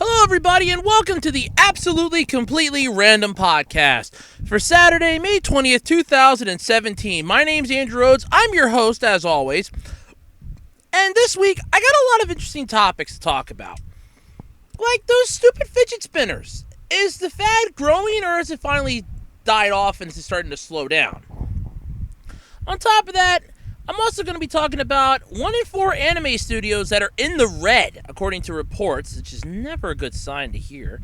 Hello, everybody, and welcome to the Absolutely Completely Random Podcast for Saturday, May 20th, 2017. My name's Andrew Rhodes. I'm your host, as always. And this week, I got a lot of interesting topics to talk about. Like those stupid fidget spinners. Is the fad growing, or has it finally died off and is starting to slow down? On top of that, I'm also going to be talking about 1 in 4 anime studios that are in the red, according to reports, which is never a good sign to hear.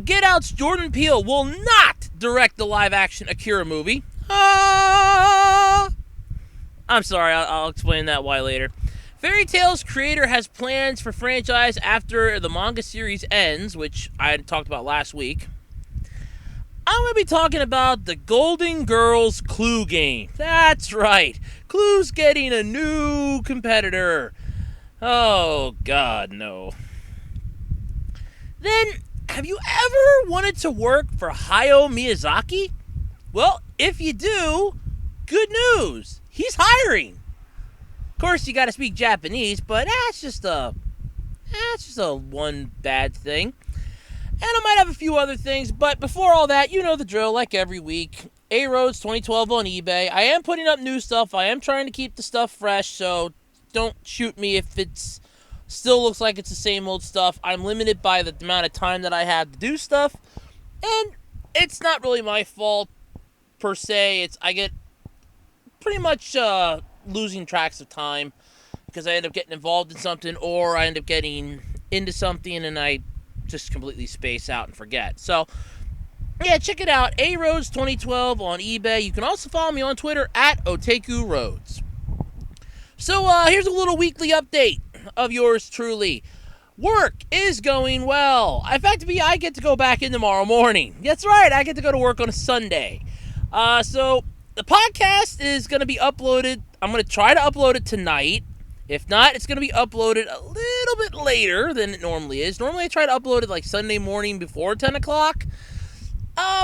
Get Out's Jordan Peele will not direct the live-action Akira movie. I'm sorry, I'll explain that why later. Fairy Tail's creator has plans for franchise after the manga series ends, which I had talked about last week. I'm going to be talking about the Golden Girls Clue game. That's right. Clue's getting a new competitor. Oh, God, no. Then, have you ever wanted to work for Hayao Miyazaki? Well, if you do, good news. He's hiring. Of course, you got to speak Japanese, but that's just a one bad thing. And I might have a few other things, but before all that, you know the drill, like every week. A-Roads 2012 on eBay. I am putting up new stuff. I am trying to keep the stuff fresh, so don't shoot me if it still looks like it's the same old stuff. I'm limited by the amount of time that I have to do stuff, and it's not really my fault, per se. I get pretty much losing tracks of time because I end up getting involved in something, or I end up getting into something, and I just completely space out and forget. So, yeah, check it out. A-Roads 2012 on eBay. You can also follow me on Twitter at Otaku Roads. So, here's a little weekly update of yours truly. Work is going well. In fact, I get to go back in tomorrow morning. That's right, I get to go to work on a Sunday. So, the podcast is going to be uploaded. I'm going to try to upload it tonight. If not, it's going to be uploaded a little bit later than it normally is. Normally, I try to upload it like Sunday morning before 10 o'clock.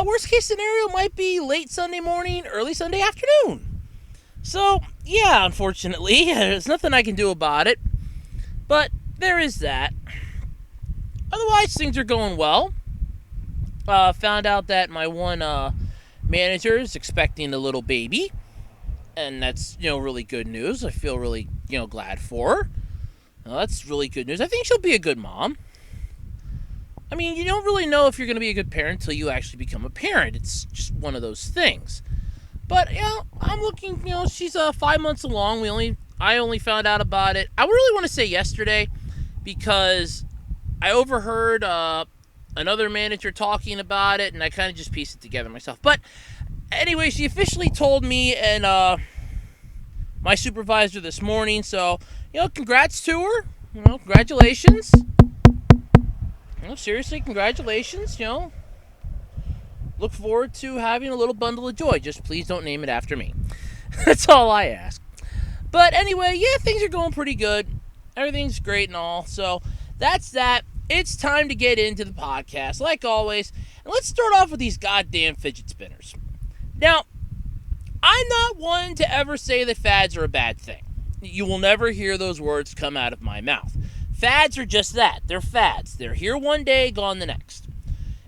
Worst case scenario might be late Sunday morning, early Sunday afternoon. So, yeah, unfortunately, there's nothing I can do about it. But there is that. Otherwise, things are going well. Found out that my one manager is expecting a little baby. And that's, really good news. I feel really, glad for her. That's really good news. I think she'll be a good mom. I mean, you don't really know if you're going to be a good parent until you actually become a parent. It's just one of those things. But, I'm looking, she's 5 months along. I only found out about it. I really want to say yesterday because I overheard another manager talking about it, and I kind of just pieced it together myself. But anyway, she officially told me and my supervisor this morning, so, congrats to her. Congratulations. Seriously, congratulations, Look forward to having a little bundle of joy. Just please don't name it after me. That's all I ask. But anyway, yeah, things are going pretty good. Everything's great and all. So that's that. It's time to get into the podcast, like always. And let's start off with these goddamn fidget spinners. Now, I'm not one to ever say that fads are a bad thing. You will never hear those words come out of my mouth. Fads are just that. They're fads. They're here one day, gone the next.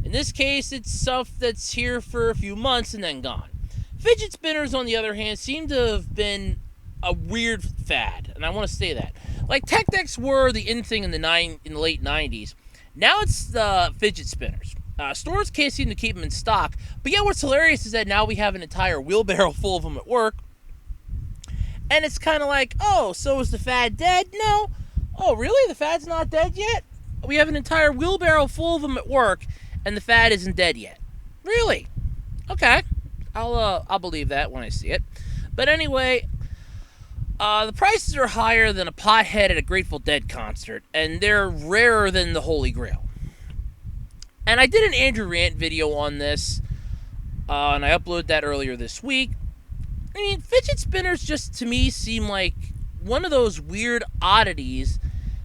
In this case, it's stuff that's here for a few months and then gone. Fidget spinners, on the other hand, seem to have been a weird fad, and I want to say that. Like, tech decks were the in thing in the late 90s. Now it's the fidget spinners. Stores can't seem to keep them in stock. But yeah, what's hilarious is that now we have an entire wheelbarrow full of them at work. And it's kind of like, oh, so is the fad dead? No. Oh, really? The fad's not dead yet? We have an entire wheelbarrow full of them at work, and the fad isn't dead yet. Really? Okay. I'll believe that when I see it. But anyway, the prices are higher than a pothead at a Grateful Dead concert, and they're rarer than the Holy Grail. And I did an Andrew Rant video on this, and I uploaded that earlier this week. I mean, fidget spinners just, to me, seem like one of those weird oddities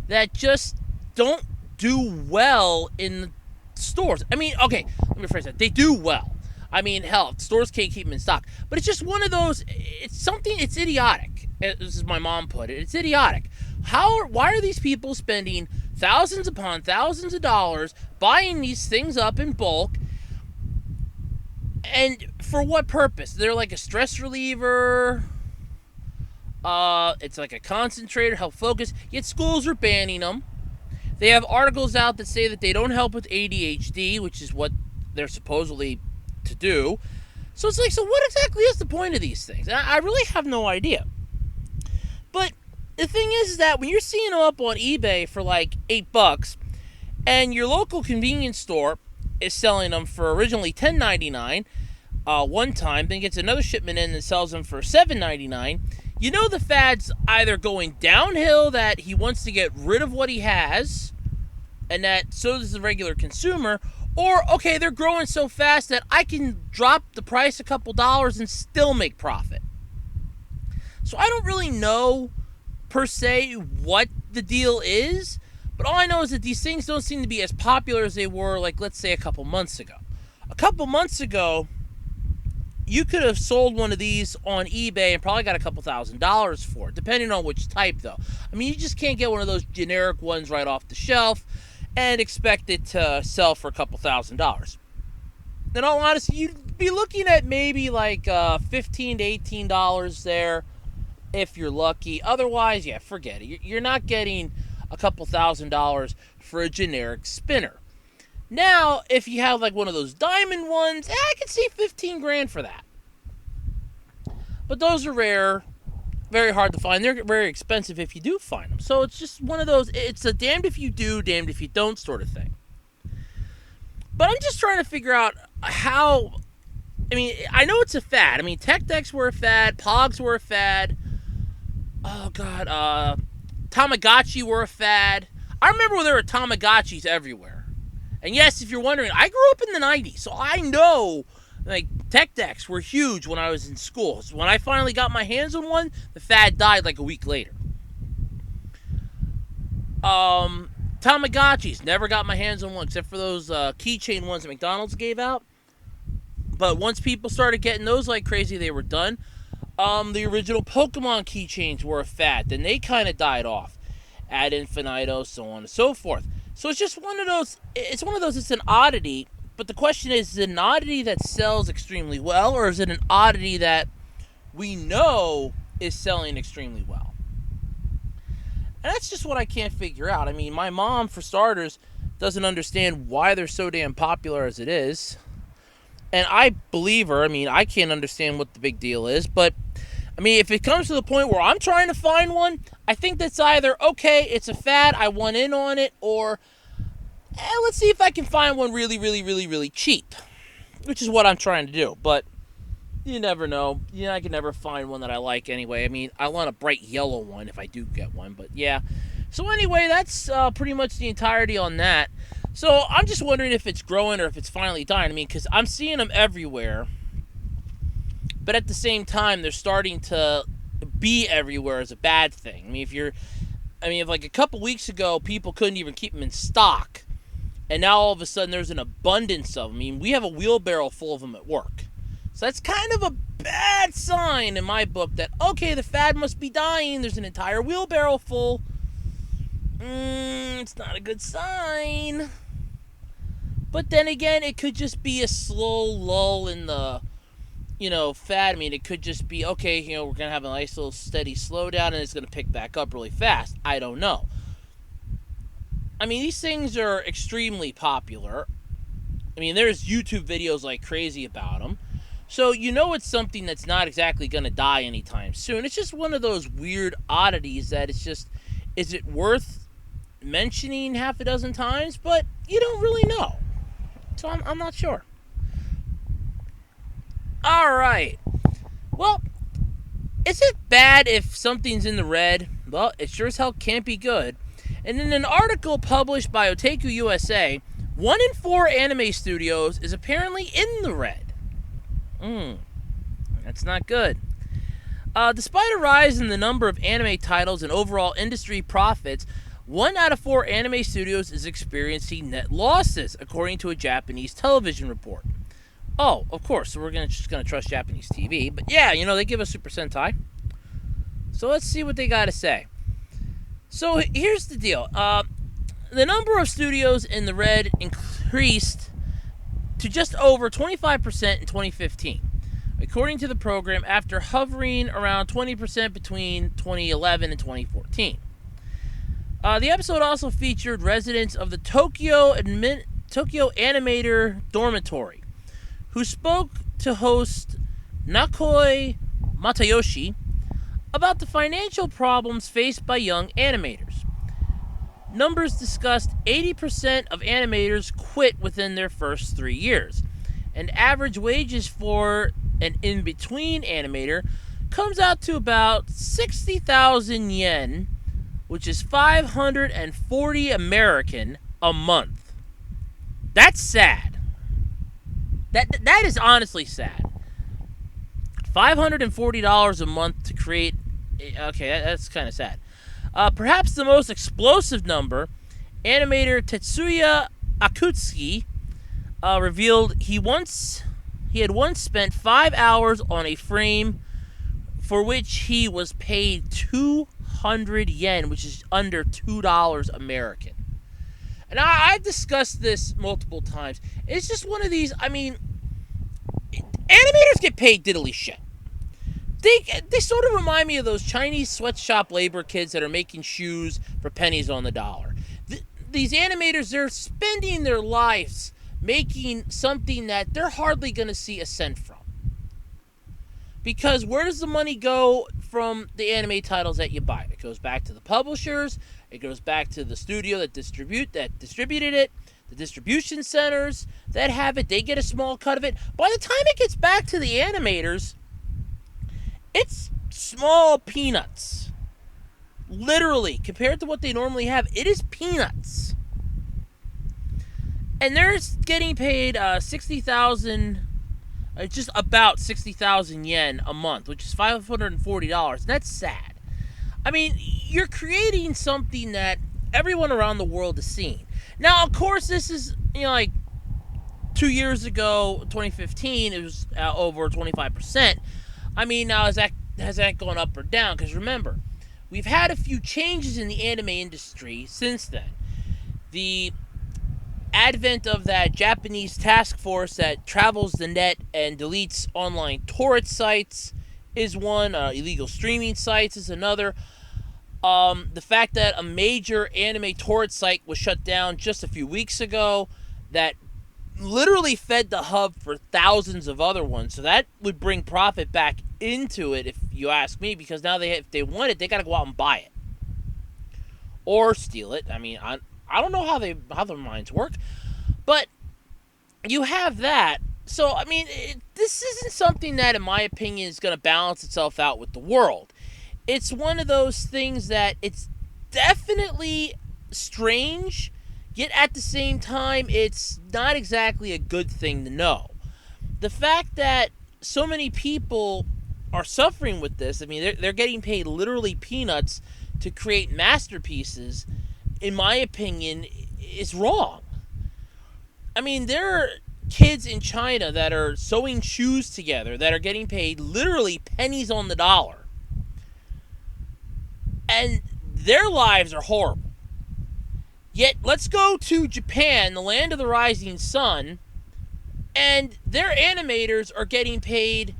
that just don't do well in stores. I mean, okay, let me rephrase that. They do well. I mean, hell, stores can't keep them in stock. But it's just one of those, it's idiotic. This is my mom put it. It's idiotic. Why are these people spending thousands upon thousands of dollars buying these things up in bulk. And for what purpose? They're like a stress reliever. It's like a concentrator, help focus. Yet schools are banning them. They have articles out that say that they don't help with ADHD, which is what they're supposedly to do. So it's like, so what exactly is the point of these things? I really have no idea. But the thing is that when you're seeing them up on eBay for like $8, and your local convenience store is selling them for originally $10.99 one time, then gets another shipment in and sells them for $7.99, you know the fad's either going downhill, that he wants to get rid of what he has, and that so does the regular consumer, or, okay, they're growing so fast that I can drop the price a couple dollars and still make profit. So I don't really know, per se, what the deal is, but all I know is that these things don't seem to be as popular as they were, like, let's say, a couple months ago. A couple months ago, you could have sold one of these on eBay and probably got a couple $1,000s for it, depending on which type, though. I mean, you just can't get one of those generic ones right off the shelf and expect it to sell for a couple $1,000s. In all honesty, you'd be looking at maybe like $15 to $18 there if you're lucky. Otherwise, yeah, forget it. You're not getting a couple $1,000s for a generic spinner. Now, if you have like one of those diamond ones, I could see 15 grand for that. But those are rare, very hard to find. They're very expensive if you do find them. So it's just one of those, it's a damned if you do, damned if you don't sort of thing. But I'm just trying to figure out how, I mean, I know it's a fad. I mean, Tech Decks were a fad, Pogs were a fad. Oh, God, Tamagotchi were a fad. I remember when there were Tamagotchis everywhere. And yes, if you're wondering, I grew up in the 90s, so I know, like, Tech Decks were huge when I was in school. So when I finally got my hands on one, the fad died like a week later. Tamagotchis, never got my hands on one, except for those keychain ones that McDonald's gave out. But once people started getting those like crazy, they were done. The original Pokemon keychains were a fad. Then they kind of died off. Ad infinitum, so on and so forth. So it's just one of those, it's an oddity, but the question is it an oddity that sells extremely well, or is it an oddity that we know is selling extremely well? And that's just what I can't figure out. I mean, my mom, for starters, doesn't understand why they're so damn popular as it is. And I believe her. I mean, I can't understand what the big deal is, but I mean, if it comes to the point where I'm trying to find one, I think that's either, okay, it's a fad, I want in on it, or let's see if I can find one really, really, really, really cheap, which is what I'm trying to do. But you never know. Yeah, I can never find one that I like anyway. I mean, I want a bright yellow one if I do get one, but yeah. So anyway, that's pretty much the entirety on that. So I'm just wondering if it's growing or if it's finally dying. I mean, because I'm seeing them everywhere. But at the same time, they're starting to be everywhere as a bad thing. I mean, if like a couple weeks ago, people couldn't even keep them in stock. And now all of a sudden, there's an abundance of them. I mean, we have a wheelbarrow full of them at work. So that's kind of a bad sign in my book that, okay, the fad must be dying. There's an entire wheelbarrow full. It's not a good sign. But then again, it could just be a slow lull in the, fad. I mean, it could just be, okay, we're going to have a nice little steady slowdown and it's going to pick back up really fast. I don't know. I mean, these things are extremely popular. I mean, there's YouTube videos like crazy about them. So, it's something that's not exactly going to die anytime soon. It's just one of those weird oddities that it's just, is it worth mentioning half a dozen times? But you don't really know. So I'm not sure. All right. Well, is it bad if something's in the red? Well, it sure as hell can't be good. And in an article published by Otaku USA, 1 in 4 anime studios is apparently in the red. That's not good. Despite a rise in the number of anime titles and overall industry profits, 1 out of 4 anime studios is experiencing net losses, according to a Japanese television report. Oh, of course, so we're just gonna trust Japanese TV. But yeah, they give us Super Sentai. So let's see what they got to say. So here's the deal. The number of studios in the red increased to just over 25% in 2015, according to the program, after hovering around 20% between 2011 and 2014. The episode also featured residents of the Tokyo Animator Dormitory, who spoke to host Nakoi Matayoshi about the financial problems faced by young animators. Numbers discussed 80% of animators quit within their first 3 years, and average wages for an in-between animator comes out to about 60,000 yen, which is 540 American a month. That's sad. That is honestly sad. $540 a month to create. Okay, that's kind of sad. Perhaps the most explosive number, animator Tetsuya Akutsuki revealed he had once spent 5 hours on a frame for which he was paid 200 yen, which is under $2 American. And I've discussed this multiple times. It's just one of these, animators get paid diddly shit. They sort of remind me of those Chinese sweatshop labor kids that are making shoes for pennies on the dollar. These animators, they're spending their lives making something that they're hardly going to see a cent from. Because where does the money go from the anime titles that you buy? It goes back to the publishers. It goes back to the studio that distributed it. The distribution centers that have it, they get a small cut of it. By the time it gets back to the animators, it's small peanuts. Literally, compared to what they normally have, it is peanuts. And they're getting paid 60,000, just about 60,000 yen a month, which is $540. And that's sad. I mean, you're creating something that everyone around the world is seeing. Now, of course, this is, like 2 years ago, 2015, it was over 25%. I mean, now has that gone up or down? Because remember, we've had a few changes in the anime industry since then. The advent of that Japanese task force that travels the net and deletes online torrent sites is one. Illegal streaming sites is another. The fact that a major anime torrent site was shut down just a few weeks ago that literally fed the hub for thousands of other ones. So that would bring profit back into it, if you ask me, because now if they want it, they got to go out and buy it. Or steal it. I mean, I don't know how their minds work. But you have that. So, I mean, this isn't something that, in my opinion, is going to balance itself out with the world. It's one of those things that it's definitely strange, yet at the same time, it's not exactly a good thing to know. The fact that so many people are suffering with this, I mean, they're getting paid literally peanuts to create masterpieces, in my opinion, is wrong. I mean, there are kids in China that are sewing shoes together that are getting paid literally pennies on the dollar. And their lives are horrible. Yet, let's go to Japan, the land of the rising sun, and their animators are getting paid,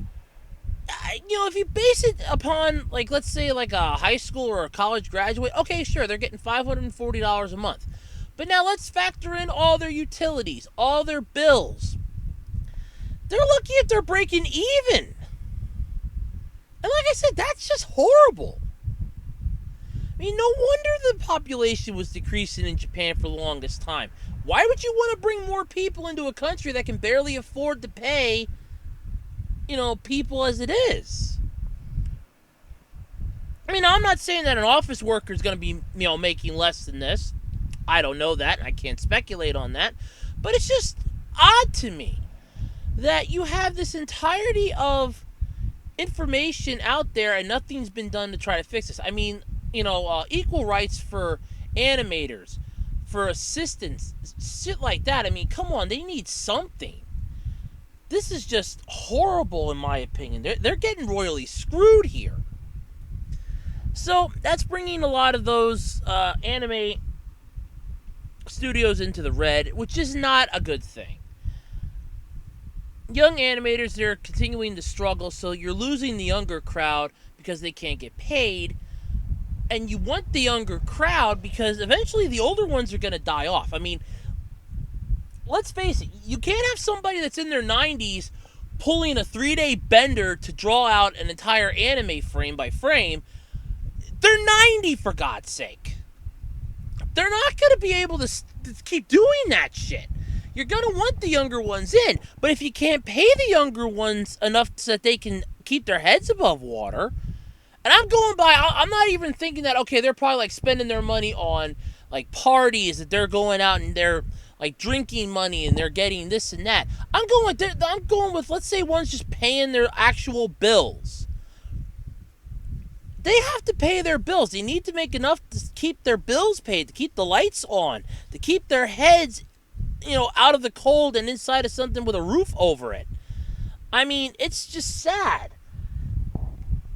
if you base it upon, let's say, a high school or a college graduate, okay, sure, they're getting $540 a month. But now let's factor in all their utilities, all their bills. They're lucky if they're breaking even. And like I said, that's just horrible. I mean, no wonder the population was decreasing in Japan for the longest time. Why would you want to bring more people into a country that can barely afford to pay, people as it is? I mean, I'm not saying that an office worker is going to be, making less than this. I don't know that. I can't speculate on that. But it's just odd to me that you have this entirety of information out there and nothing's been done to try to fix this. I mean, equal rights for animators, for assistants, shit like that. I mean, come on, they need something. This is just horrible, in my opinion. They're getting royally screwed here. So that's bringing a lot of those anime studios into the red, which is not a good thing. Young animators, they're continuing to struggle, so you're losing the younger crowd because they can't get paid. And you want the younger crowd because eventually the older ones are going to die off. I mean, let's face it, you can't have somebody that's in their 90s pulling a 3-day bender to draw out an entire anime frame by frame. They're 90, for God's sake. They're not going to be able to keep doing that shit. You're going to want the younger ones in. But if you can't pay the younger ones enough so that they can keep their heads above water, and I'm not even thinking that, okay, they're probably like spending their money on like parties, that they're going out and they're like drinking money and they're getting this and that. I'm going with, let's say one's just paying their actual bills. They have to pay their bills. They need to make enough to keep their bills paid, to keep the lights on, to keep their heads, out of the cold and inside of something with a roof over it. I mean, it's just sad.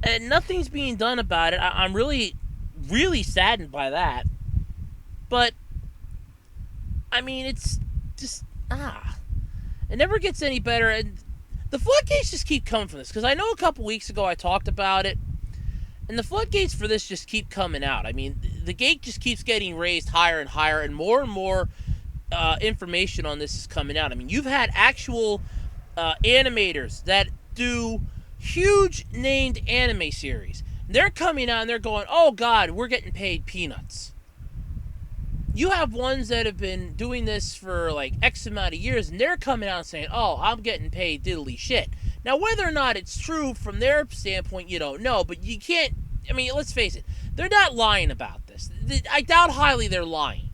And nothing's being done about it. I'm really, really saddened by that. But, I mean, it's just, it never gets any better. And the floodgates just keep coming from this. Because I know a couple weeks ago I talked about it. And the floodgates for this just keep coming out. I mean, the gate just keeps getting raised higher and higher. And more information on this is coming out. I mean, you've had actual animators that do huge named anime series. They're coming out and they're going, oh God, we're getting paid peanuts. You have ones that have been doing this for like X amount of years and they're coming out and saying, oh, I'm getting paid diddly shit. Now, whether or not it's true from their standpoint, you don't know, but you can't, I mean, let's face it, they're not lying about this. I doubt highly they're lying.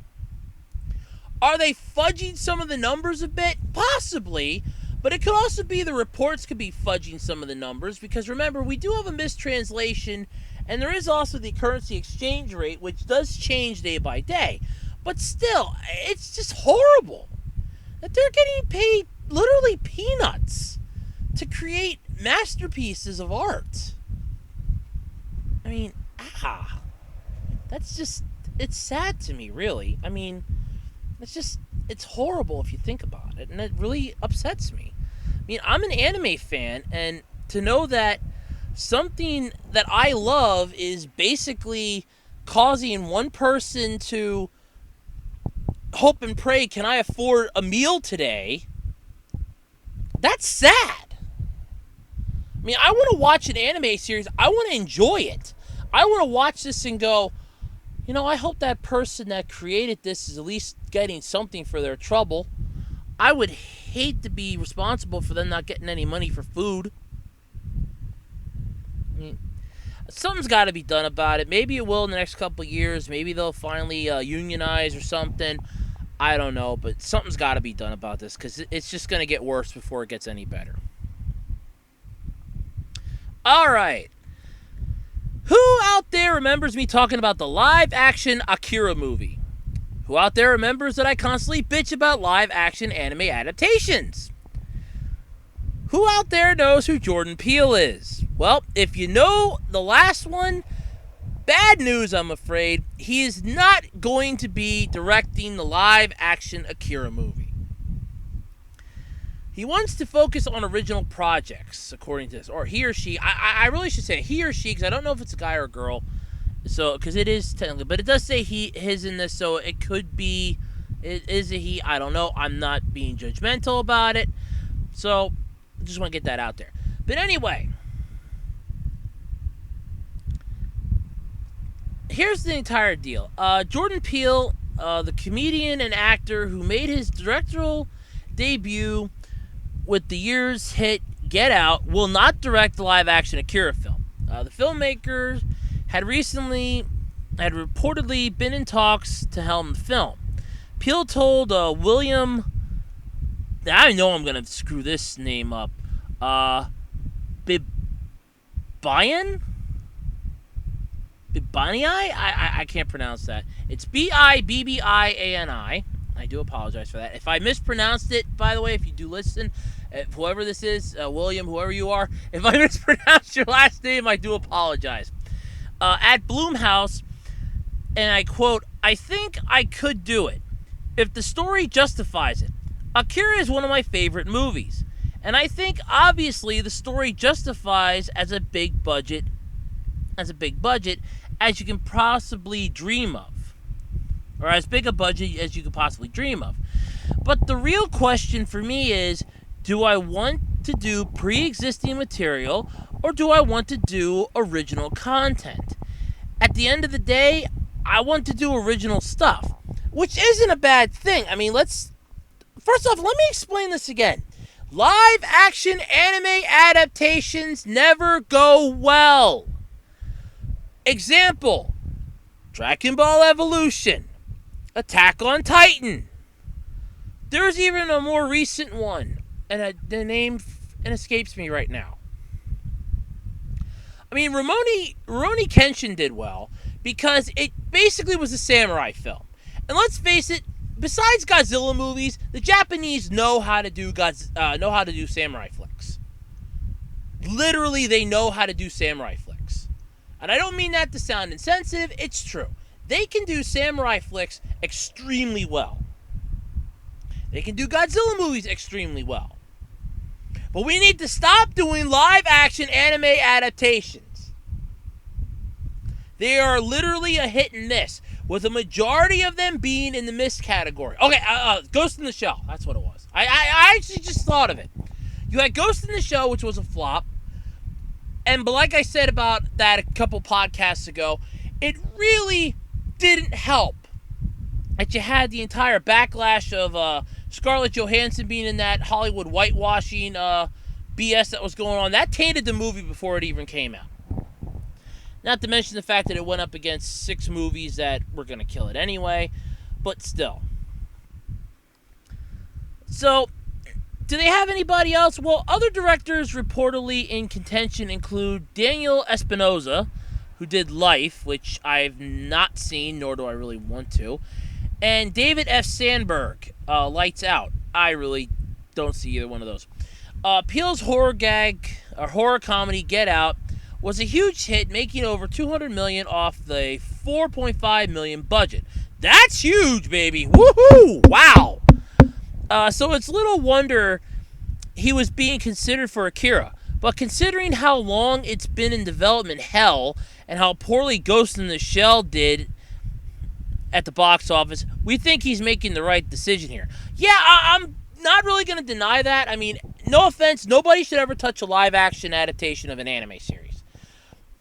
Are they fudging some of the numbers a bit? Possibly. But it could also be the reports could be fudging some of the numbers, because remember, we do have a mistranslation, and there is also the currency exchange rate, which does change day by day. But still, it's just horrible that they're getting paid literally peanuts to create masterpieces of art. I mean, that's just, it's sad to me, really. I mean, it's horrible if you think about it, and it really upsets me. I mean, I'm an anime fan, and to know that something that I love is basically causing one person to hope and pray, can I afford a meal today? That's sad. I mean, I want to watch an anime series. I want to enjoy it. I want to watch this and go, I hope that person that created this is at least getting something for their trouble. I would hate to be responsible for them not getting any money for food. I mean, something's got to be done about it. Maybe it will in the next couple of years. Maybe they'll finally unionize or something. I don't know, but something's got to be done about this, because it's just going to get worse before it gets any better. All right. Who out there remembers me talking about the live-action Akira movie? Who out there remembers that I constantly bitch about live-action anime adaptations? Who out there knows who Jordan Peele is? Well, if you know the last one, bad news, I'm afraid. He is not going to be directing the live-action Akira movie. He wants to focus on original projects, according to this. Or he or she. I really should say he or she, because I don't know if it's a guy or a girl. So, because it is technically. But it does say his in this, so it could be. Is a he? I don't know. I'm not being judgmental about it. So, I just want to get that out there. But anyway. Here's the entire deal. Jordan Peele, the comedian and actor who made his directorial debut with the year's hit Get Out, will not direct the live-action Akira film. The filmmaker had reportedly been in talks to helm the film. Peele told William, I know I'm going to screw this name up, Bibbiani? I can't pronounce that. It's Bibbiani. I do apologize for that. If I mispronounced it, by the way, if you do listen, whoever this is, William, whoever you are, if I mispronounced your last name, I do apologize. At Blumhouse, and I quote, I think I could do it. if the story justifies it. Akira is one of my favorite movies, and I think obviously the story justifies as big budget as you can possibly dream of, or as big a budget as you could possibly dream of. But the real question for me is, do I want to do pre-existing material, or do I want to do original content? At the end of the day, I want to do original stuff, which isn't a bad thing. I mean, first off, let me explain this again. Live action anime adaptations never go well. Example, Dragon Ball Evolution, Attack on Titan. There's even a more recent one, and the name escapes me right now. I mean, Rurouni Kenshin did well because it basically was a samurai film. And let's face it, besides Godzilla movies, the Japanese know how to do samurai flicks. Literally, they know how to do samurai flicks. And I don't mean that to sound insensitive, it's true. They can do samurai flicks extremely well. They can do Godzilla movies extremely well. But we need to stop doing live-action anime adaptations. They are literally a hit and miss, with a majority of them being in the miss category. Okay, Ghost in the Shell, that's what it was. I actually just thought of it. You had Ghost in the Shell, which was a flop. But like I said about that a couple podcasts ago, it really didn't help that you had the entire backlash of Scarlett Johansson being in that Hollywood whitewashing BS that was going on. That tainted the movie before it even came out. Not to mention the fact that it went up against 6 movies that were going to kill it anyway, but still. So, do they have anybody else? Well, other directors reportedly in contention include Daniel Espinosa, who did Life, which I've not seen, nor do I really want to, and David F. Sandberg, Lights Out. I really don't see either one of those. Peele's horror comedy Get Out was a huge hit, making over $200 million off the $4.5 million budget. That's huge, baby! Woohoo! Wow! So it's little wonder he was being considered for Akira. But considering how long it's been in development hell and how poorly Ghost in the Shell did at the box office, we think he's making the right decision here. Yeah, I'm not really going to deny that. I mean, no offense, nobody should ever touch a live-action adaptation of an anime series.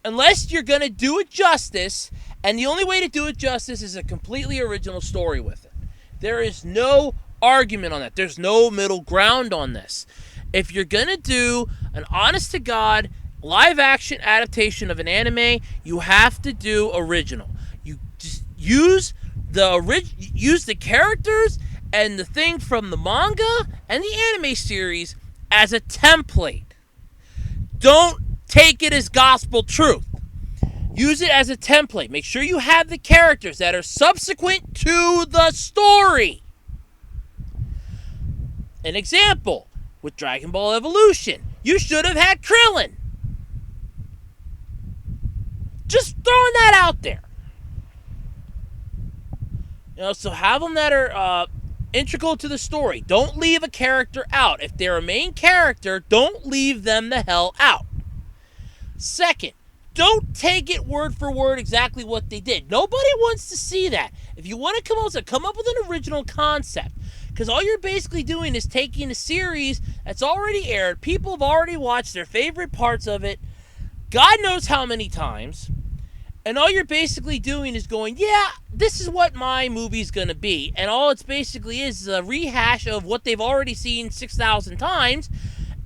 Unless you're going to do it justice, and the only way to do it justice is a completely original story with it. There is no argument on that. There's no middle ground on this. If you're going to do an honest-to-God live-action adaptation of an anime, you have to do original. You just use the characters and the thing from the manga and the anime series as a template. Don't take it as gospel truth. Use it as a template. Make sure you have the characters that are subsequent to the story. An example, with Dragon Ball Evolution, you should have had Krillin. Just throwing that out there. So have them that are integral to the story. Don't leave a character out. If they're a main character, don't leave them the hell out. Second, don't take it word for word exactly what they did. Nobody wants to see that. If you want to come up with an original concept. Because all you're basically doing is taking a series that's already aired. People have already watched their favorite parts of it, God knows how many times. And all you're basically doing is going, yeah, this is what my movie's going to be. And all it's basically is a rehash of what they've already seen 6,000 times.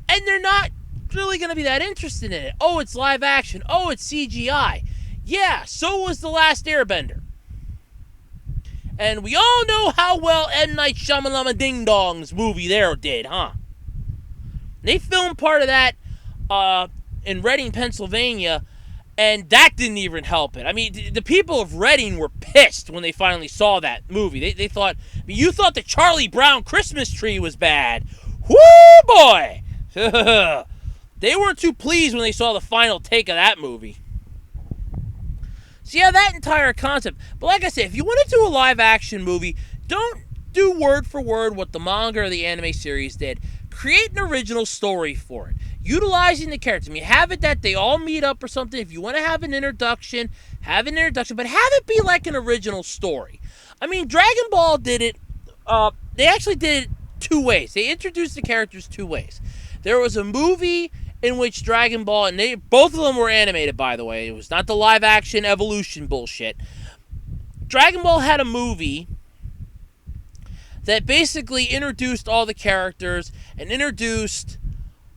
And they're not really going to be that interested in it. Oh, it's live action. Oh, it's CGI. Yeah, so was The Last Airbender. And we all know how well M. Night Shyamalan Ding Dong's movie there did, huh? They filmed part of that in Reading, Pennsylvania, and that didn't even help it. I mean, the people of Reading were pissed when they finally saw that movie. They thought, I mean, you thought the Charlie Brown Christmas tree was bad. Whoo, boy! They weren't too pleased when they saw the final take of that movie. So yeah, that entire concept. But like I said, if you want to do a live-action movie, don't do word for word what the manga or the anime series did. Create an original story for it, utilizing the characters. I mean, have it that they all meet up or something. If you want to have an introduction, but have it be like an original story. I mean, Dragon Ball did it. They actually did it two ways. They introduced the characters two ways. There was a movie in which Dragon Ball, and both of them were animated, by the way. It was not the live action evolution bullshit. Dragon Ball had a movie that basically introduced all the characters and introduced,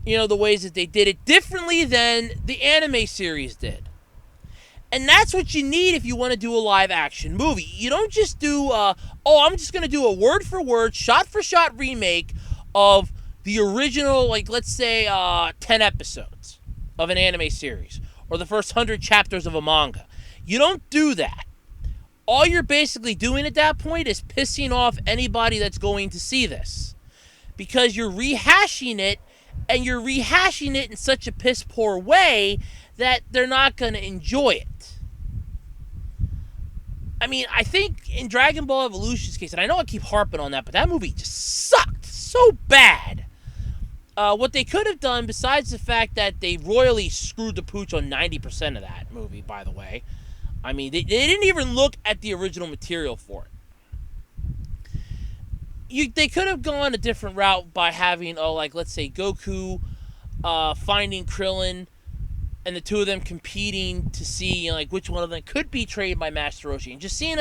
the ways that they did it differently than the anime series did. And that's what you need if you want to do a live action movie. You don't just do, I'm just going to do a word for word, shot for shot remake of the original, like, let's say, 10 episodes of an anime series, or the first 100 chapters of a manga. You don't do that. All you're basically doing at that point is pissing off anybody that's going to see this. Because you're rehashing it, and you're rehashing it in such a piss poor way that they're not going to enjoy it. I mean, I think in Dragon Ball Evolution's case, and I know I keep harping on that, but that movie just sucked so bad. What they could have done, besides the fact that they royally screwed the pooch on 90% of that movie, by the way. I mean, they didn't even look at the original material for it. They could have gone a different route by having, let's say Goku finding Krillin and the two of them competing to see, which one of them could be trained by Master Roshi. And just seeing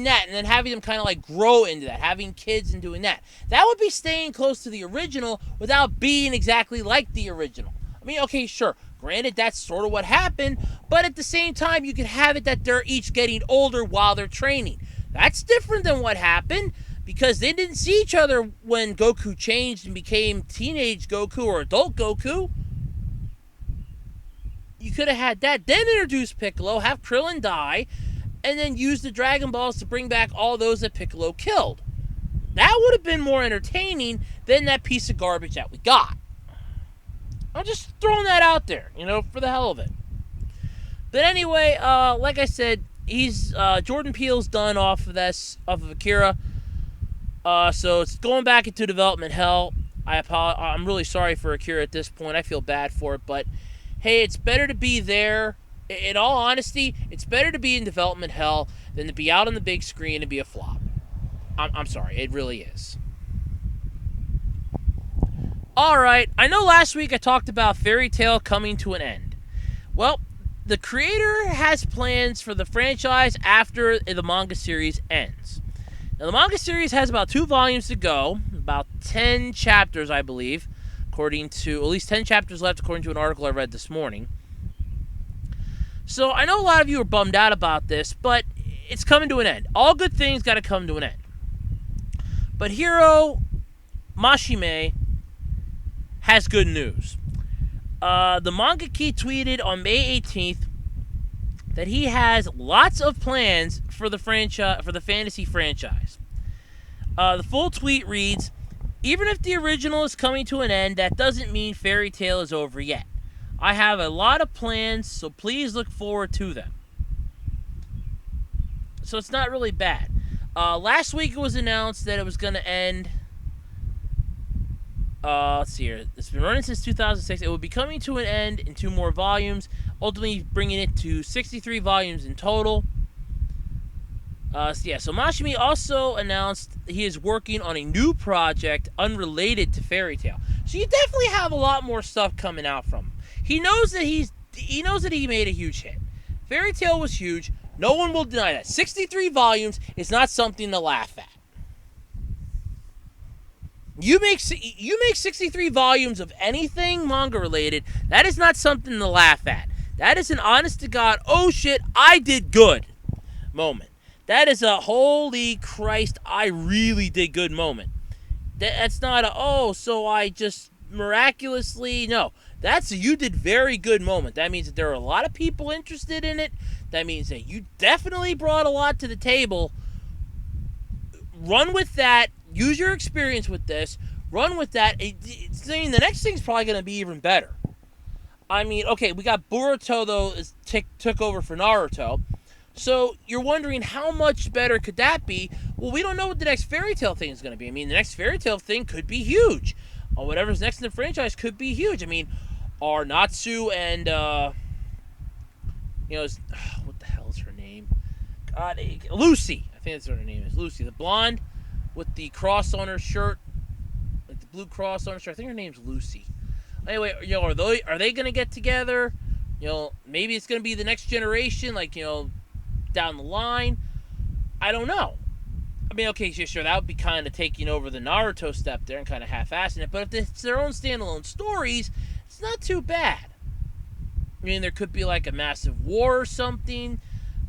that, and then having them kind of grow into that, having kids and doing that. That would be staying close to the original without being exactly like the original. I mean, okay, sure. Granted, that's sort of what happened, but at the same time, you could have it that they're each getting older while they're training. That's different than what happened, because they didn't see each other when Goku changed and became teenage Goku or adult Goku. You could have had that, then introduce Piccolo, have Krillin die, and then use the Dragon Balls to bring back all those that Piccolo killed. That would have been more entertaining than that piece of garbage that we got. I'm just throwing that out there, for the hell of it. But anyway, like I said, Jordan Peele's done off of Akira. So it's going back into development hell. I'm really sorry for Akira at this point. I feel bad for it, but hey, it's better to be there. In all honesty, it's better to be in development hell than to be out on the big screen and be a flop. I'm sorry, it really is. Alright, I know last week I talked about Fairy Tail coming to an end. Well, the creator has plans for the franchise after the manga series ends. Now, the manga series has about 2 volumes to go, about 10 chapters, I believe, at least 10 chapters left, according to an article I read this morning. So, I know a lot of you are bummed out about this, but it's coming to an end. All good things got to come to an end. But Hiro Mashime has good news. The mangaka tweeted on May 18th that he has lots of plans for the fantasy franchise. The full tweet reads, "Even if the original is coming to an end, that doesn't mean Fairy Tail is over yet. I have a lot of plans, so please look forward to them." So it's not really bad. Last week it was announced that it was going to end. Let's see here. It's been running since 2006. It will be coming to an end in 2 more volumes, ultimately bringing it to 63 volumes in total. So Mashimi also announced he is working on a new project unrelated to Fairy Tail. So you definitely have a lot more stuff coming out from him. He knows that he made a huge hit. Fairy Tail was huge. No one will deny that. 63 volumes is not something to laugh at. You make 63 volumes of anything manga related, that is not something to laugh at. That is an honest to God, oh shit, I did good moment. That is a holy Christ, I really did good moment. That's not so I just miraculously, no. That's a you did very good moment. That means that there are a lot of people interested in it. That means that you definitely brought a lot to the table. Run with that. Use your experience with this. Run with that. The next thing's probably going to be even better. I mean, okay, we got Boruto, though, took over for Naruto. So you're wondering how much better could that be? Well, we don't know what the next fairy tale thing is going to be. I mean, the next fairy tale thing could be huge. Or whatever's next in the franchise could be huge. I mean, are Natsu and what the hell is her name? God, Lucy. I think that's what her name is. Lucy, the blonde with the cross on her shirt, like the blue cross on her shirt. I think her name's Lucy. Anyway, are they gonna get together? Maybe it's gonna be the next generation, like down the line. I don't know. I mean, okay, sure, that would be kind of taking over the Naruto step there and kind of half-assing it. But if it's their own standalone stories, it's not too bad. I mean, there could be like a massive war or something.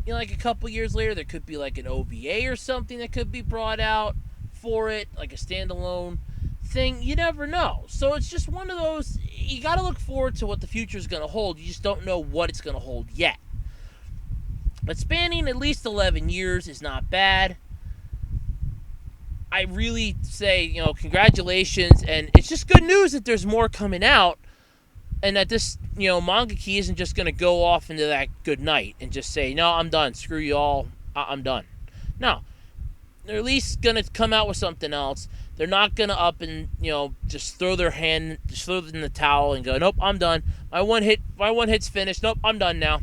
Like a couple years later, there could be like an OVA or something that could be brought out for it, like a standalone thing. You never know. So it's just one of those, you got to look forward to what the future is going to hold. You just don't know what it's going to hold yet. But spanning at least 11 years is not bad. I really say, congratulations. And it's just good news that there's more coming out. And that this, mangaka isn't just going to go off into that good night and just say, no, I'm done. Screw you all. I'm done. No. They're at least going to come out with something else. They're not going to up and, just throw their hand, just throw it in the towel and go, nope, I'm done. My one hit's finished. Nope, I'm done now.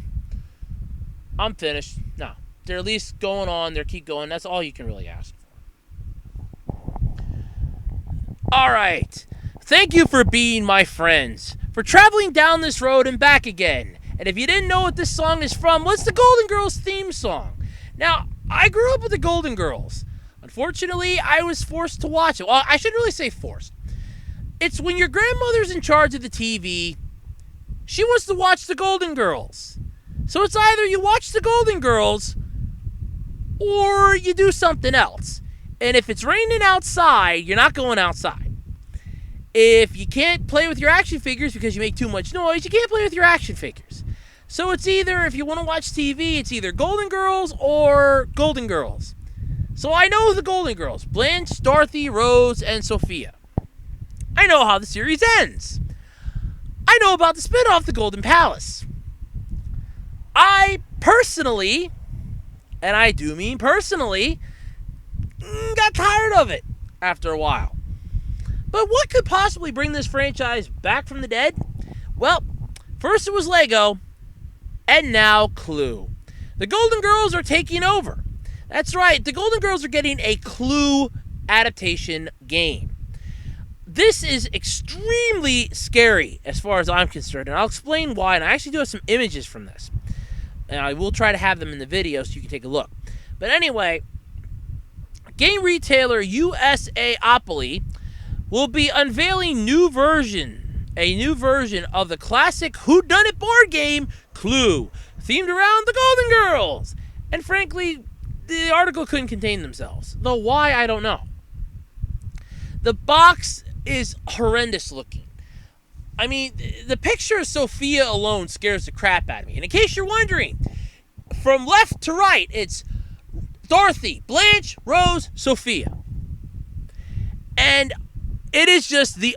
I'm finished. No. They're at least going on. They keep going. That's all you can really ask for. All right. Thank you for being my friends, for traveling down this road and back again. And if you didn't know what this song is from, well, it's the Golden Girls theme song. Now, I grew up with the Golden Girls. Unfortunately, I was forced to watch it. Well, I shouldn't really say forced. It's when your grandmother's in charge of the TV, she wants to watch the Golden Girls. So it's either you watch the Golden Girls or you do something else. And if it's raining outside, you're not going outside. If you can't play with your action figures because you make too much noise, you can't play with your action figures. So it's either, if you want to watch TV, it's either Golden Girls or Golden Girls. So I know the Golden Girls: Blanche, Dorothy, Rose, and Sophia. I know how the series ends. I know about the spinoff, The Golden Palace. I personally, and I do mean personally, got tired of it after a while. But what could possibly bring this franchise back from the dead? Well, first it was Lego, and now Clue. The Golden Girls are taking over. That's right, the Golden Girls are getting a Clue adaptation game. This is extremely scary as far as I'm concerned, and I'll explain why, and I actually do have some images from this. And I will try to have them in the video so you can take a look. But anyway, game retailer USAopoly will be unveiling a new version of the classic whodunit board game, Clue, themed around the Golden Girls. And frankly, the article couldn't contain themselves. Though why, I don't know. The box is horrendous looking. I mean, the picture of Sophia alone scares the crap out of me. And in case you're wondering, from left to right, it's Dorothy, Blanche, Rose, Sophia. And it is just the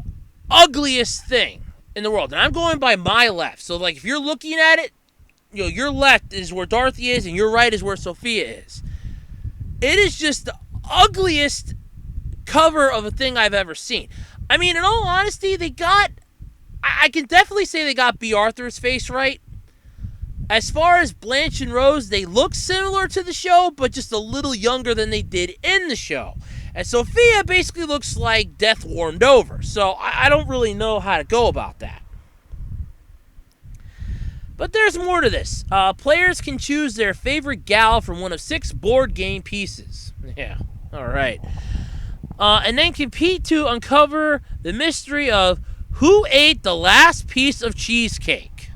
ugliest thing in the world. And I'm going by my left. So, like, if you're looking at it, your left is where Dorothy is and your right is where Sophia is. It is just the ugliest cover of a thing I've ever seen. I mean, in all honesty, I can definitely say they got B. Arthur's face right. As far as Blanche and Rose, they look similar to the show, but just a little younger than they did in the show. And Sophia basically looks like death warmed over. So I don't really know how to go about that. But there's more to this. Players can choose their favorite gal from one of 6 board game pieces. Yeah, all right. And then compete to uncover the mystery of who ate the last piece of cheesecake.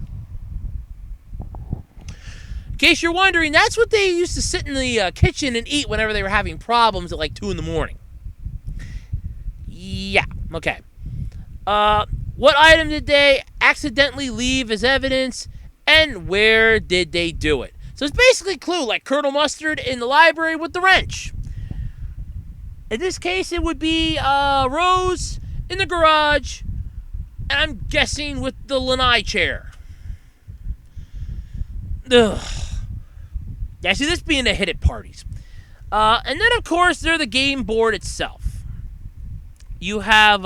In case you're wondering, that's what they used to sit in the kitchen and eat whenever they were having problems at like 2 in the morning. Yeah, okay. What item did they accidentally leave as evidence, and where did they do it? So it's basically Clue, like Colonel Mustard in the library with the wrench. In this case, it would be Rose in the garage, and I'm guessing with the lanai chair. Ugh. Yeah, see this being a hit at parties. And then, of course, there's the game board itself. You have,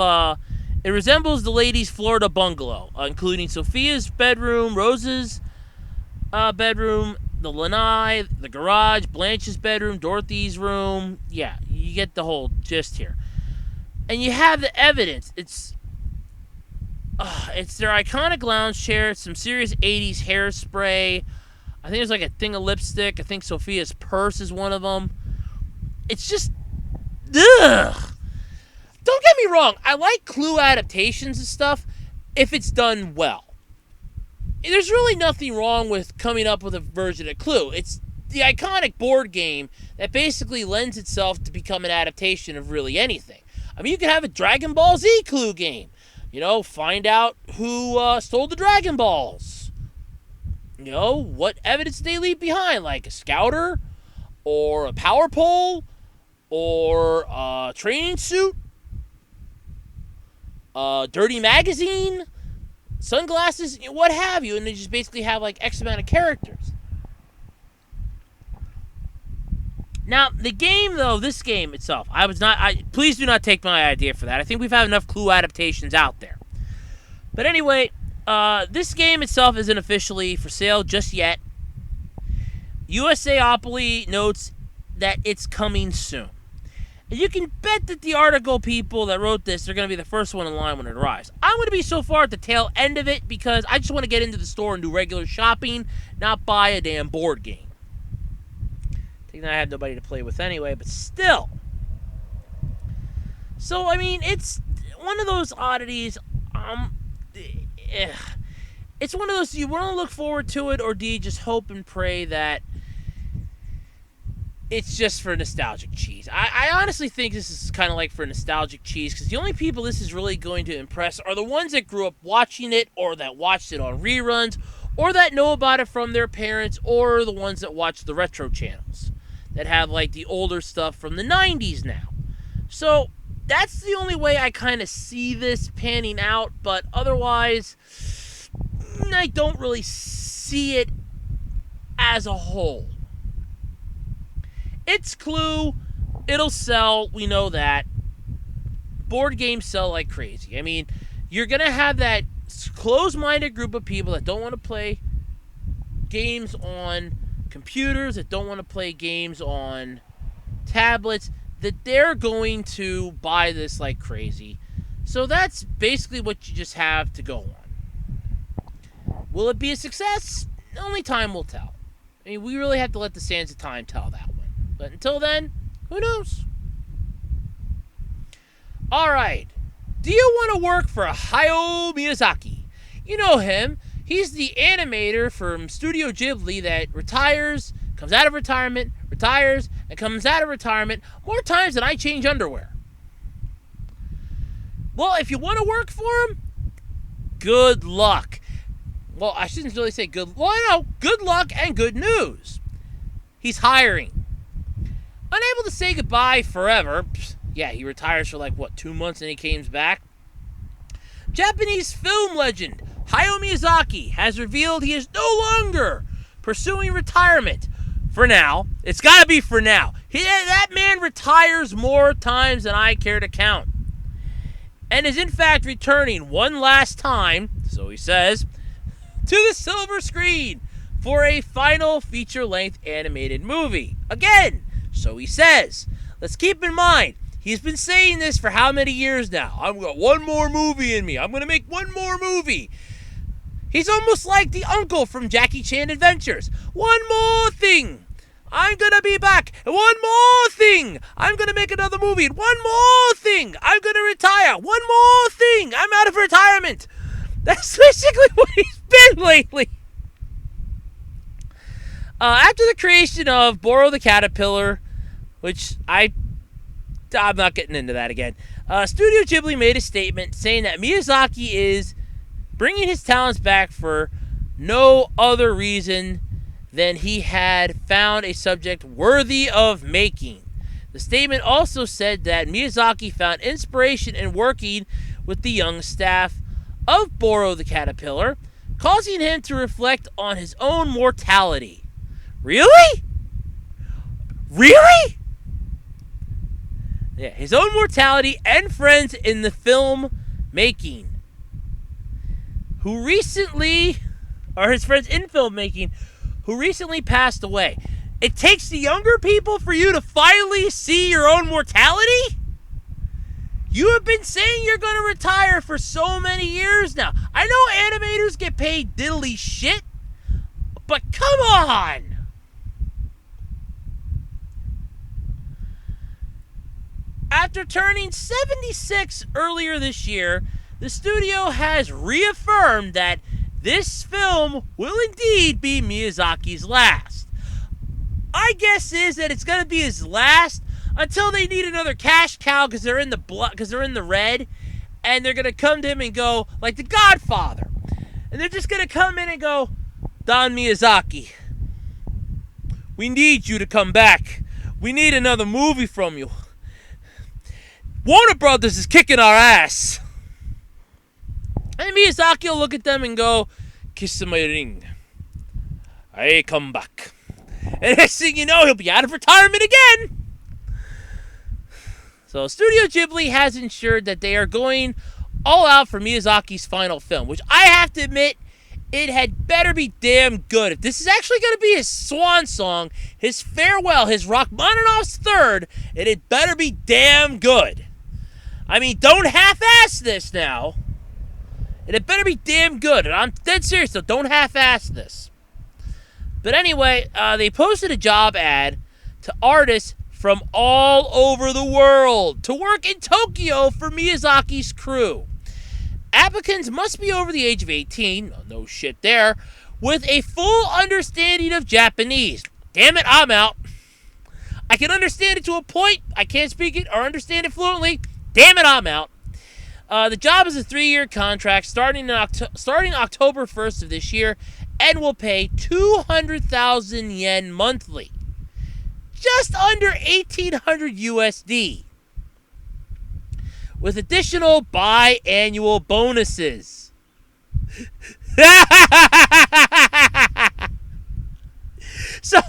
it resembles the ladies' Florida bungalow, including Sophia's bedroom, Rose's bedroom, the lanai, the garage, Blanche's bedroom, Dorothy's room. Yeah, you get the whole gist here. And you have the evidence. It's their iconic lounge chair, some serious 80s hairspray. I think there's like a thing of lipstick. I think Sophia's purse is one of them. It's just, ugh. Don't get me wrong. I like Clue adaptations and stuff if it's done well. There's really nothing wrong with coming up with a version of Clue. It's the iconic board game that basically lends itself to become an adaptation of really anything. I mean, you could have a Dragon Ball Z Clue game. You know, find out who stole the Dragon Balls. You know, what evidence they leave behind, like a scouter, or a power pole, or a training suit, a dirty magazine, sunglasses, what have you, and they just basically have like X amount of characters. Now, the game, though, this game itself, please do not take my idea for that. I think we've had enough Clue adaptations out there. But anyway, this game itself isn't officially for sale just yet. USAopoly notes that it's coming soon. And you can bet that the article people that wrote this are going to be the first one in line when it arrives. I'm going to be so far at the tail end of it because I just want to get into the store and do regular shopping, not buy a damn board game. I have nobody to play with anyway, but still. So, I mean, it's one of those oddities. It's one of those, you want to look forward to it, or do you just hope and pray that it's just for nostalgic cheese? I honestly think this is kind of like for nostalgic cheese, because the only people this is really going to impress are the ones that grew up watching it, or that watched it on reruns, or that know about it from their parents, or the ones that watch the retro channels that have like the older stuff from the 90s now. So that's the only way I kind of see this panning out, but otherwise I don't really see it as a whole. It's Clue, it'll sell, we know that. Board games sell like crazy. I mean, you're going to have that closed-minded group of people that don't want to play games on computers, that don't want to play games on tablets, that they're going to buy this like crazy. So that's basically what you just have to go on. Will it be a success? Only time will tell. I mean, we really have to let the sands of time tell that one. But until then, who knows? Alright, do you want to work for Hayao Miyazaki? You know him. He's the animator from Studio Ghibli that retires, comes out of retirement, retires, and comes out of retirement more times than I change underwear. Well, if you want to work for him, good luck. Well, I shouldn't really say good luck and good news. He's hiring. Unable to say goodbye forever. Yeah, he retires for 2 months and he comes back. Japanese film legend Hayao Miyazaki has revealed he is no longer pursuing retirement. For now. It's got to be for now. That man retires more times than I care to count. And is in fact returning one last time, so he says, to the silver screen for a final feature-length animated movie. Again, so he says. Let's keep in mind, he's been saying this for how many years now? I've got one more movie in me. I'm going to make one more movie. He's almost like the uncle from Jackie Chan Adventures. One more thing. I'm going to be back. And one more thing. I'm going to make another movie. And one more thing. I'm going to retire. One more thing. I'm out of retirement. That's basically what he's been lately. After the creation of Boro the Caterpillar, which I'm not getting into that again, Studio Ghibli made a statement saying that Miyazaki is bringing his talents back for no other reason than he had found a subject worthy of making. The statement also said that Miyazaki found inspiration in working with the young staff of Boro the Caterpillar, causing him to reflect on his own mortality. Really? Really? Yeah, his own mortality and friends in the film making. His friends in filmmaking who recently passed away. It takes the younger people for you to finally see your own mortality? You have been saying you're going to retire for so many years now. I know animators get paid diddly shit, but come on! After turning 76 earlier this year, the studio has reaffirmed that this film will indeed be Miyazaki's last. My guess is that it's going to be his last until they need another cash cow because they're in the red, and they're going to come to him and go like The Godfather, and they're just going to come in and go, Don Miyazaki, we need you to come back. We need another movie from you. Warner Brothers is kicking our ass. And Miyazaki will look at them and go, kiss my ring. I come back. And next thing you know, he'll be out of retirement again. So Studio Ghibli has ensured that they are going all out for Miyazaki's final film, which I have to admit, it had better be damn good. If this is actually going to be his swan song, his farewell, his Rachmaninoff's third, it had better be damn good. I mean, don't half-ass this now. It had better be damn good. And I'm dead serious, though. Don't half-ass this. But anyway, they posted a job ad to artists from all over the world to work in Tokyo for Miyazaki's crew. Applicants must be over the age of 18, no shit there, with a full understanding of Japanese. Damn it, I'm out. I can understand it to a point. I can't speak it or understand it fluently. Damn it, I'm out. The job is a 3-year contract starting October 1st of this year and will pay 200,000 yen monthly. Just under 1,800 USD. With additional biannual bonuses. So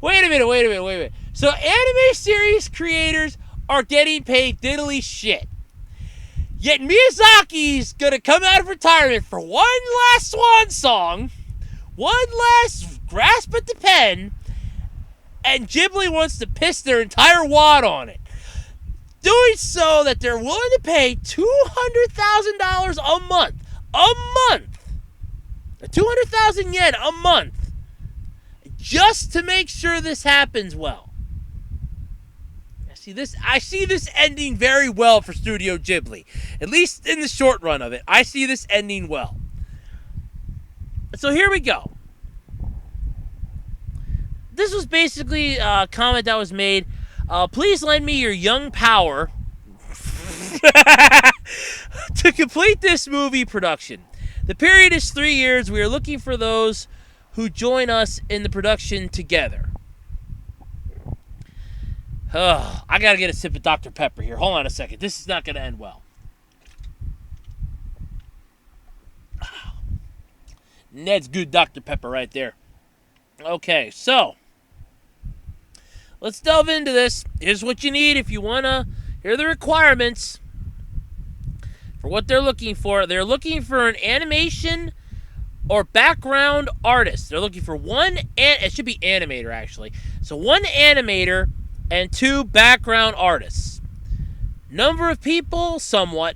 wait a minute. So anime series creators are getting paid diddly shit. Yet Miyazaki's gonna come out of retirement for one last swan song, one last grasp at the pen, and Ghibli wants to piss their entire wad on it. Doing so that they're willing to pay $200,000 a month. A month! 200,000 yen a month. Just to make sure this happens well. I see this ending very well for Studio Ghibli. At least in the short run of it. I see this ending well. So here we go. This was basically a comment that was made. Please lend me your young power to complete this movie production. The period is 3 years. We are looking for those who join us in the production together. I gotta get a sip of Dr. Pepper here. Hold on a second. This is not gonna end well. Ned's good Dr. Pepper right there. Okay, so let's delve into this. Here's what you need if you wanna. Here are the requirements for what they're looking for. They're looking for an animation or background artist. They're looking for it should be animator actually. So one animator and 2 background artists. Number of people, somewhat.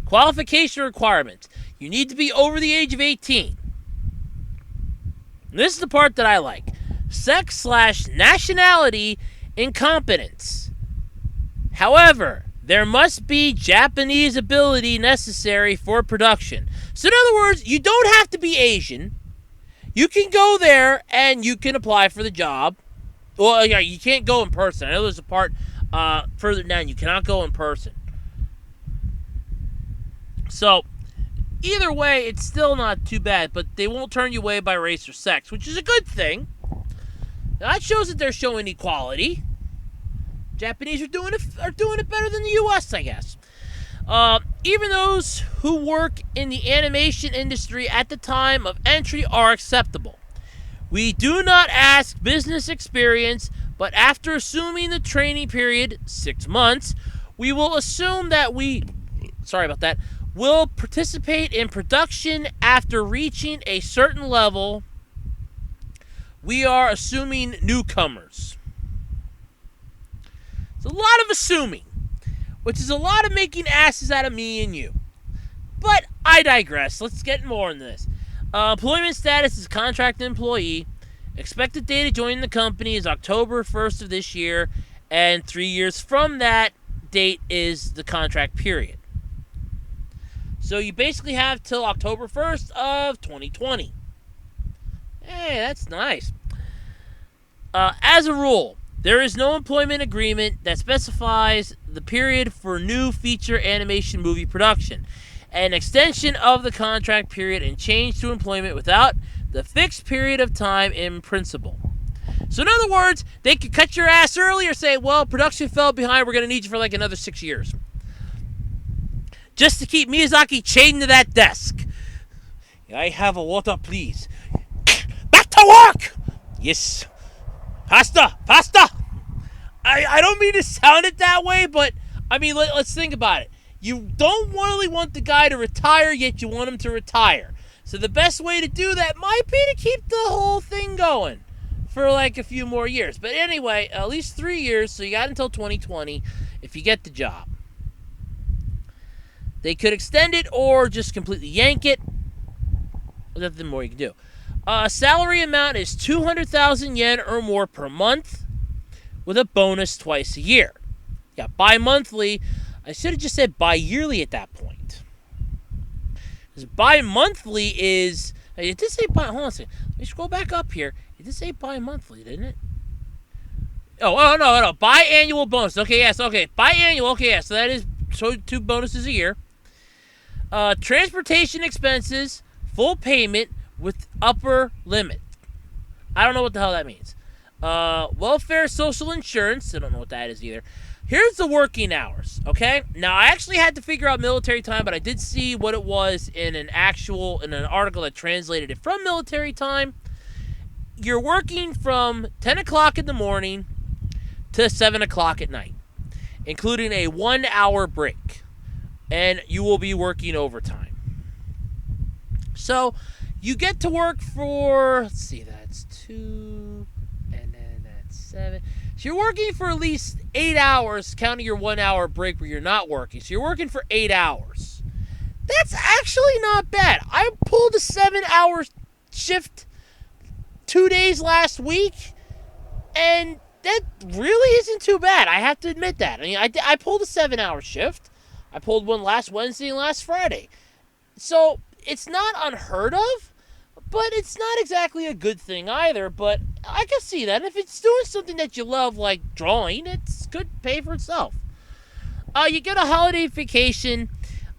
Qualification requirements. You need to be over the age of 18. And this is the part that I like. Sex/nationality incompetence. However, there must be Japanese ability necessary for production. So in other words, you don't have to be Asian. You can go there and you can apply for the job. Well, yeah, you can't go in person. I know there's a part further down. You cannot go in person. So, either way, it's still not too bad. But they won't turn you away by race or sex, which is a good thing. Now, that shows that they're showing equality. Japanese are doing it better than the U.S., I guess. Even those who work in the animation industry at the time of entry are acceptable. We do not ask business experience, but after assuming the training period, 6 months, we will assume that will participate in production after reaching a certain level. We are assuming newcomers. It's a lot of assuming, which is a lot of making asses out of me and you. But I digress. Let's get more into this. Employment status is contract employee. Expected date to join the company is October 1st of this year, and 3 years from that date is the contract period. So you basically have till October 1st of 2020. Hey, that's nice. As a rule, there is no employment agreement that specifies the period for new feature animation movie production. An extension of the contract period and change to employment without the fixed period of time in principle. So in other words, they could cut your ass early or say, well, production fell behind, we're going to need you for like another 6 years. Just to keep Miyazaki chained to that desk. I have a water, please. Back to work! Yes. Faster! Faster! I don't mean to sound it that way, but, I mean, let's think about it. You don't really want the guy to retire, yet you want him to retire. So the best way to do that might be to keep the whole thing going for like a few more years. But anyway, at least 3 years, so you got until 2020 if you get the job. They could extend it or just completely yank it. There's nothing more you can do. Salary amount is 200,000 yen or more per month with a bonus twice a year. Yeah, bi-monthly. I should have just said bi-yearly at that point. Because bi-monthly is... It did say hold on a second. Let me scroll back up here. It did say bi-monthly, didn't it? Oh, no. Bi-annual bonus. Okay, yes, okay. Bi-annual, okay, yes. So that is 2 bonuses a year. Transportation expenses, full payment with upper limit. I don't know what the hell that means. Welfare, social insurance. I don't know what that is either. Here's the working hours, okay? Now, I actually had to figure out military time, but I did see what it was in an article that translated it from military time. You're working from 10 o'clock in the morning to 7 o'clock at night, including a 1-hour break. And you will be working overtime. So, you get to work for, let's see, that's 2, and then that's 7. So you're working for at least 8 hours, counting your 1-hour break where you're not working. So you're working for 8 hours. That's actually not bad. I pulled a 7-hour shift 2 days last week, and that really isn't too bad. I have to admit that. I mean, I pulled a 7-hour shift. I pulled one last Wednesday and last Friday. So it's not unheard of, but it's not exactly a good thing either. But I can see that. If it's doing something that you love, like drawing, it's good pay for itself. You get a holiday vacation,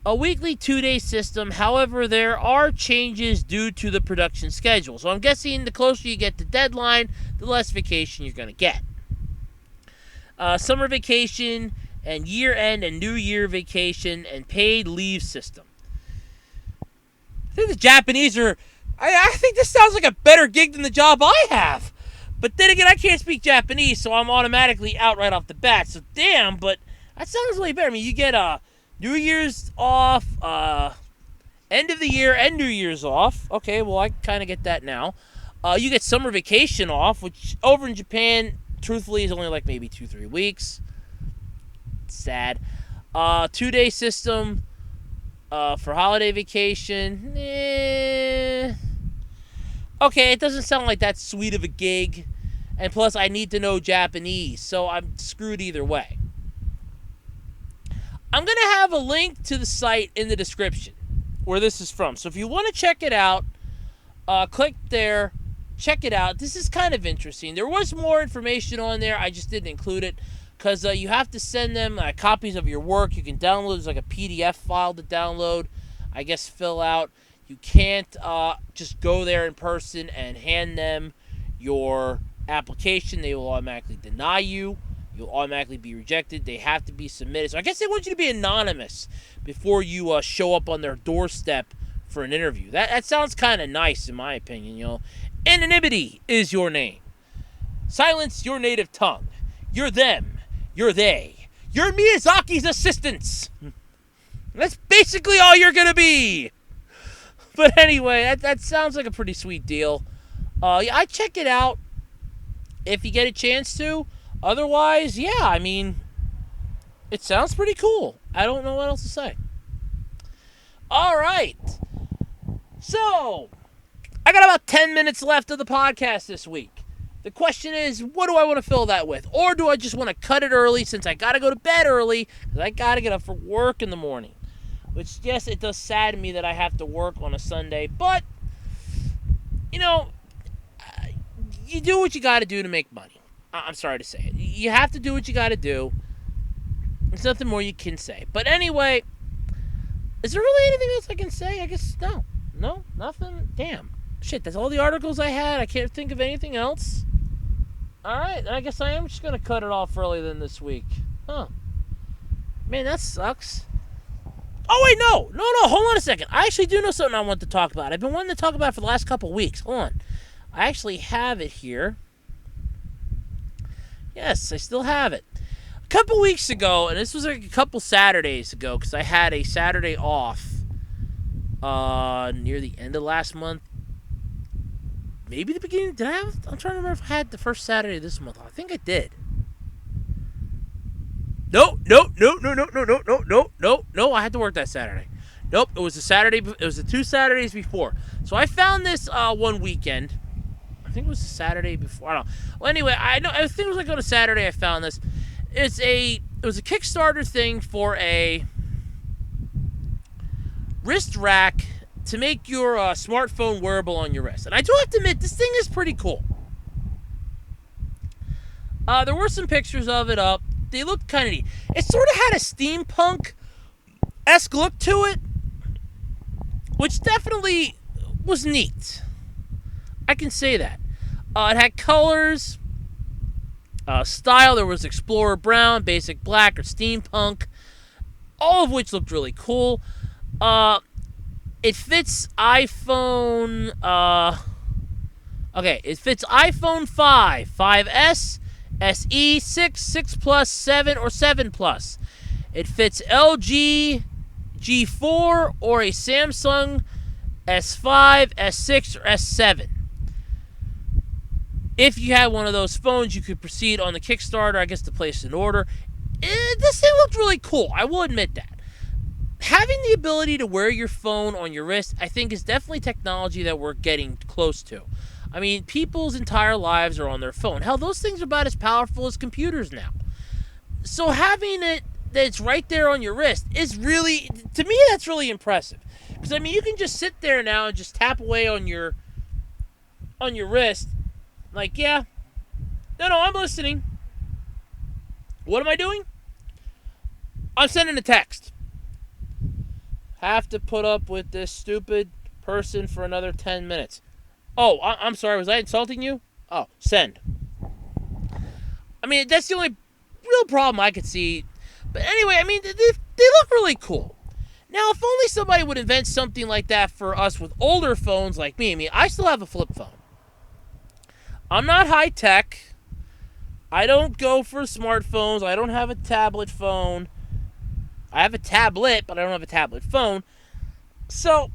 a weekly 2-day system. However, there are changes due to the production schedule. So I'm guessing the closer you get to deadline, the less vacation you're going to get. Summer vacation and year-end and New Year vacation and paid leave system. I think the Japanese are... I think this sounds like a better gig than the job I have. But then again, I can't speak Japanese, so I'm automatically out right off the bat. So damn, but that sounds really better. I mean, you get New Year's off, end of the year and New Year's off. Okay, well, I kind of get that now. You get summer vacation off, which over in Japan, truthfully, is only like maybe 2-3 weeks. It's sad. 2-day system for holiday vacation. Okay, it doesn't sound like that sweet of a gig. And plus, I need to know Japanese, so I'm screwed either way. I'm going to have a link to the site in the description where this is from. So if you want to check it out, click there, check it out. This is kind of interesting. There was more information on there. I just didn't include it because you have to send them copies of your work. You can download. There's like a PDF file to download, I guess, fill out. You can't just go there in person and hand them your application. They will automatically deny you. You'll automatically be rejected. They have to be submitted. So I guess they want you to be anonymous before you show up on their doorstep for an interview. That sounds kind of nice in my opinion, you know. Anonymity is your name. Silence your native tongue. You're them. You're they. You're Miyazaki's assistants. That's basically all you're going to be. But anyway, that sounds like a pretty sweet deal. Yeah, I check it out if you get a chance to. Otherwise, yeah, I mean, it sounds pretty cool. I don't know what else to say. All right. So, I got about 10 minutes left of the podcast this week. The question is, what do I want to fill that with? Or do I just want to cut it early since I got to go to bed early because I got to get up for work in the morning? Which, yes, it does sadden me that I have to work on a Sunday. But, you know, you do what you got to do to make money. I'm sorry to say it. You have to do what you got to do. There's nothing more you can say. But anyway, is there really anything else I can say? I guess no. No, nothing. Damn. Shit, that's all the articles I had. I can't think of anything else. Alright, I guess I am just going to cut it off early then this week. Huh. Man, that sucks. Oh, wait, no. Hold on a second. I actually do know something I want to talk about. I've been wanting to talk about it for the last couple weeks. Hold on. I actually have it here. Yes, I still have it. A couple weeks ago, and this was like a couple Saturdays ago, because I had a Saturday off near the end of last month. Maybe the beginning. I'm trying to remember if I had the first Saturday this month. I think I did. No. I had to work that Saturday. Nope, it was the Saturday. It was the 2 Saturdays before. So I found this one weekend. I think it was the Saturday before. I don't know. Well, anyway, I think it was like on a Saturday I found this. It was a Kickstarter thing for a wrist rack to make your smartphone wearable on your wrist. And I do have to admit, this thing is pretty cool. There were some pictures of it up. They looked kind of neat. It sort of had a steampunk-esque look to it, which definitely was neat. I can say that. It had colors, style. There was Explorer Brown, Basic Black, or Steampunk, all of which looked really cool. It fits iPhone. It fits iPhone 5, 5S, SE, 6, 6 Plus, 7, or 7 Plus. It fits LG G4 or a Samsung S5, S6, or S7. If you had one of those phones, you could proceed on the Kickstarter, I guess, to place an order. This thing looked really cool. I will admit that. Having the ability to wear your phone on your wrist, I think, is definitely technology that we're getting close to. I mean, people's entire lives are on their phone. Hell, those things are about as powerful as computers now. So having it that it's right there on your wrist is really, to me, that's really impressive. Because, I mean, you can just sit there now and just tap away on your wrist. Like, yeah. No, I'm listening. What am I doing? I'm sending a text. Have to put up with this stupid person for another 10 minutes. Oh, I'm sorry. Was I insulting you? Oh, send. I mean, that's the only real problem I could see. But anyway, I mean, they look really cool. Now, if only somebody would invent something like that for us with older phones like me. I mean, I still have a flip phone. I'm not high tech. I don't go for smartphones. I don't have a tablet phone. I have a tablet, but I don't have a tablet phone. So,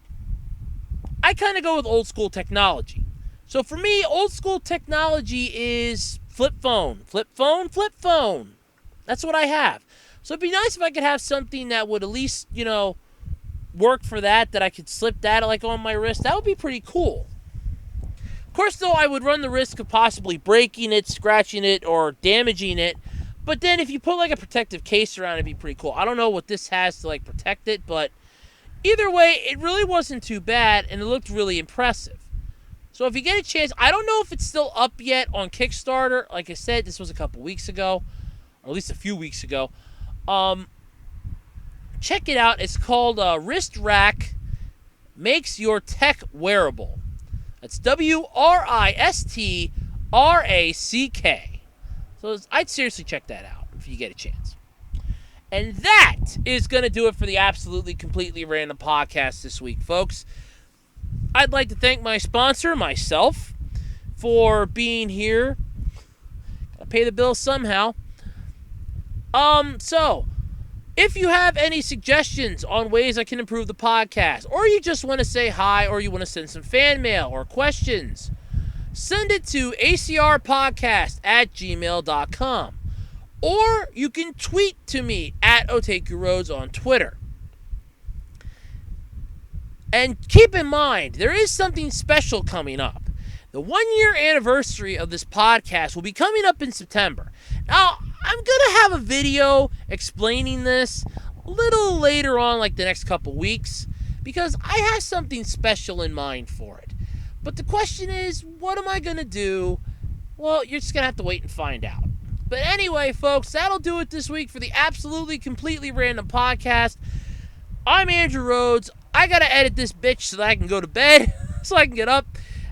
I kind of go with old school technology. So for me, old school technology is flip phone. Flip phone, flip phone. That's what I have. So it'd be nice if I could have something that would at least, work for that I could slip that like on my wrist. That would be pretty cool. Of course, though, I would run the risk of possibly breaking it, scratching it, or damaging it. But then if you put like a protective case around it, it'd be pretty cool. I don't know what this has to like protect it, but either way, it really wasn't too bad, and it looked really impressive. So if you get a chance, I don't know if it's still up yet on Kickstarter. Like I said, this was a couple weeks ago, or at least a few weeks ago. Check it out. It's called Wrist Rack Makes Your Tech Wearable. That's WRISTRACK. So I'd seriously check that out if you get a chance. And that is going to do it for the Absolutely Completely Random podcast this week, folks. I'd like to thank my sponsor, myself. for being here. Gotta pay the bills somehow. So, if you have any suggestions on ways I can improve the podcast, or you just want to say hi, or you want to send some fan mail or questions, send it to acrpodcast@gmail.com. Or you can tweet to me at OtakuRoads on Twitter. And keep in mind, there is something special coming up. The 1-year anniversary of this podcast will be coming up in September. Now, I'm going to have a video explaining this a little later on, like the next couple weeks, because I have something special in mind for it. But the question is, what am I going to do? Well, you're just going to have to wait and find out. But anyway, folks, that'll do it this week for the Absolutely Completely Random Podcast. I'm Andrew Rhodes. I got to edit this bitch so that I can go to bed, so I can get up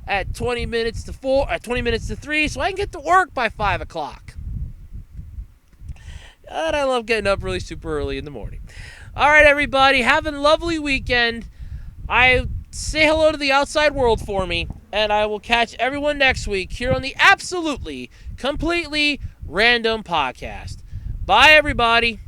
at 20 minutes to 3, so I can get to work by 5 o'clock. And I love getting up really super early in the morning. All right, everybody, have a lovely weekend. Say hello to the outside world for me, and I will catch everyone next week here on the Absolutely Completely Random Podcast. Bye, everybody.